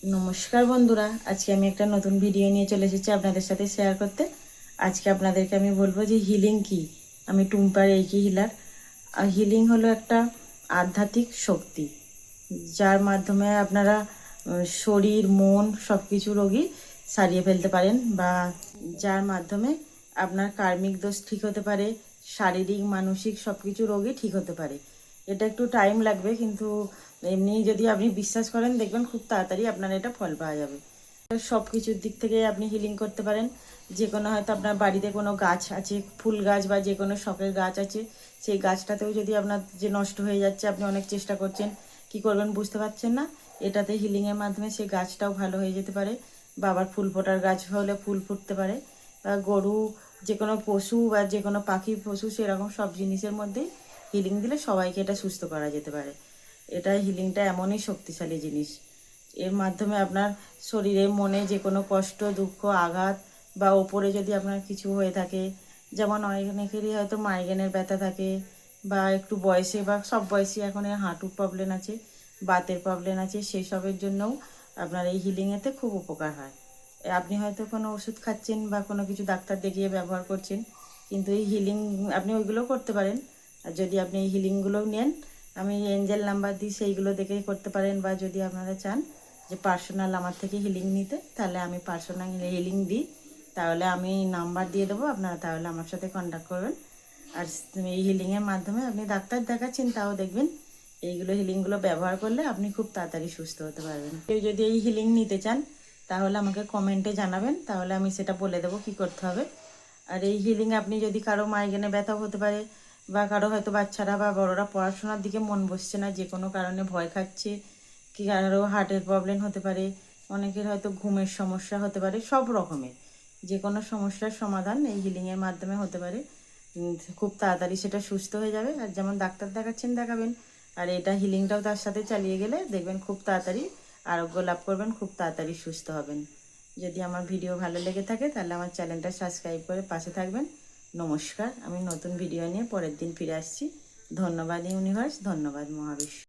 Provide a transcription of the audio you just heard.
নমস্কার বন্ধুরা, আজকে আমি একটা নতুন ভিডিও নিয়ে চলে এসেছি আপনাদের সাথে শেয়ার করতে। আজকে আপনাদেরকে আমি বলবো যে হিলিং কি। আমি টুম্পা রেইকি হিলার। আর হিলিং হলো একটা আধ্যাত্মিক শক্তি, যার মাধ্যমে আপনারা শরীর মন সব কিছু রোগই সারিয়ে ফেলতে পারেন, বা যার মাধ্যমে আপনার কার্মিক দোষ ঠিক হতে পারে, শারীরিক মানসিক সব কিছু রোগই ঠিক হতে পারে। এটা একটু টাইম লাগবে, কিন্তু এমনি যদি আপনি বিশ্বাস করেন দেখবেন খুব তাড়াতাড়ি আপনার এটা ফল পাওয়া যাবে। সব কিছুর দিক থেকে আপনি হিলিং করতে পারেন। যে কোনো হয়তো আপনার বাড়িতে কোনো গাছ আছে, ফুল গাছ বা যে কোনো শখের গাছ আছে, সেই গাছটাতেও যদি আপনার যে নষ্ট হয়ে যাচ্ছে, আপনি অনেক চেষ্টা করছেন, কি করবেন বুঝতে পারছেন না, এটাতে হিলিংয়ের মাধ্যমে সেই গাছটাও ভালো হয়ে যেতে পারে। বা আবার ফুল ফোটার গাছ হলে ফুল ফুটতে পারে, বা গরু, যে কোনো পশু বা যে কোনো পাখি পশু, সেরকম সব জিনিসের মধ্যেই হিলিং দিলে সবাইকে এটা সুস্থ করা যেতে পারে। এটা হিলিংটা এমনই শক্তিশালী জিনিস। এর মাধ্যমে আপনার শরীরে মনে যে কোনো কষ্ট দুঃখ আঘাত বা ওপরে যদি আপনার কিছু হয়ে থাকে, যেমন অনেকেরই হয়তো মাইগ্রেনের ব্যথা থাকে, বা একটু বয়সে বা সব বয়সে এখন হাঁটুর প্রবলেম আছে, বাতের প্রবলেম আছে, সেই সবের জন্যও আপনার এই হিলিংয়েতে খুব উপকার হয়। আপনি হয়তো কোনো ওষুধ খাচ্ছেন বা কোনো কিছু ডাক্তার দেখিয়ে ব্যবহার করছেন, কিন্তু এই হিলিং আপনি ওইগুলোও করতে পারেন। আর যদি আপনি এই হিলিংগুলোও নেন, আমি এঞ্জেল নাম্বার দিই, সেইগুলো দেখেই করতে পারেন। বা যদি আপনারা চান যে পার্সোনাল আমার থেকে হিলিং নিতে, তাহলে আমি পার্সোনাল হিলিং দিই, তাহলে আমি নাম্বার দিয়ে দেবো, আপনারা তাহলে আমার সাথে কন্ট্যাক্ট করবেন। আর এই হিলিংয়ের মাধ্যমে আপনি ডাক্তার দেখাচ্ছেন, তাও দেখবেন এইগুলো হিলিংগুলো ব্যবহার করলে আপনি খুব তাড়াতাড়ি সুস্থ হতে পারবেন। কেউ যদি এই হিলিং নিতে চান, তাহলে আমাকে কমেন্টে জানাবেন, তাহলে আমি সেটা বলে দেবো কী করতে হবে। আর এই হিলিং আপনি যদি কারো মাইগ্রেনে ব্যথা হতে পারে, বা কারো হয়তো বাচ্চারা বা বড়রা পড়াশোনার দিকে মন বসছে না, যে কোনো কারণে ভয় খাচ্ছে, কি কারো হার্টের প্রবলেম হতে পারে, অনেকের হয়তো ঘুমের সমস্যা হতে পারে, সব রকমের যে কোনো সমস্যার সমাধান এই হিলিংয়ের মাধ্যমে হতে পারে। খুব তাড়াতাড়ি সেটা সুস্থ হয়ে যাবে। আর যেমন ডাক্তার দেখাচ্ছেন দেখাবেন, আর এটা হিলিংটাও তার সাথে চালিয়ে গেলে দেখবেন খুব তাড়াতাড়ি আরোগ্য লাভ করবেন, খুব তাড়াতাড়ি সুস্থ হবেন। যদি আমার ভিডিও ভালো লেগে থাকে, তাহলে আমার চ্যানেলটা সাবস্ক্রাইব করে পাশে থাকবেন। নমস্কার, আমি নতুন ভিডিও নিয়ে পরের দিন ফিরে আসছি। ধন্যবাদ ইউনিভার্স, ধন্যবাদ মহাবিশ্ব।